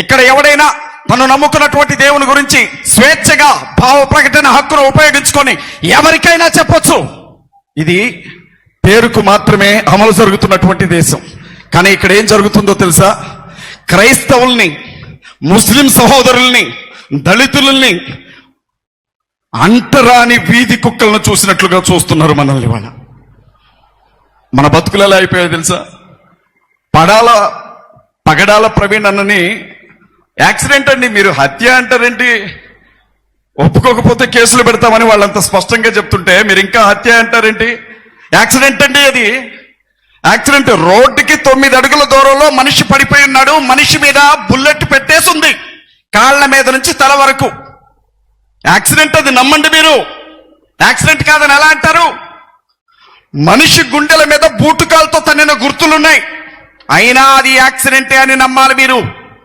ఇక్కడ ఎవడైనా తను నమ్ముకున్నటువంటి దేవుని గురించి స్వేచ్ఛగా భావ ప్రకటన హక్కును ఉపయోగించుకొని ఎవరికైనా చెప్పొచ్చు. ఇది పేరుకు మాత్రమే అమలు జరుగుతున్నటువంటి దేశం. కానీ ఇక్కడ ఏం జరుగుతుందో తెలుసా? క్రైస్తవుల్ని, ముస్లిం సహోదరుల్ని, దళితుల్ని అంటరాని వీధి కుక్కలను చూసినట్లుగా చూస్తున్నారు మనల్ని. వాళ్ళ మన బతుకులు ఎలా అయిపోయాయో తెలుసా? పగడాల ప్రవీణ్ అన్నని యాక్సిడెంట్ అండి, మీరు హత్య అంటారేంటి? ఒప్పుకోకపోతే కేసులు పెడతామని వాళ్ళంత స్పష్టంగా చెప్తుంటే మీరు ఇంకా హత్య అంటారేంటి? యాక్సిడెంట్ అండి అది. యాక్సిడెంట్. రోడ్డుకి 9 అడుగుల దూరంలో మనిషి పడిపోయి ఉన్నాడు. మనిషి మీద బుల్లెట్ పెట్టేసింది, కాళ్ళ మీద నుంచి తల వరకు. యాక్సిడెంట్ అది, నమ్మండి మీరు. యాక్సిడెంట్ కాదని ఎలా అంటారు? మనిషి గుండెల మీద బూటుకాలతో తన్నిన గుర్తులున్నాయి, అయినా అది యాక్సిడెంటే అని నమ్మాలి మీరు.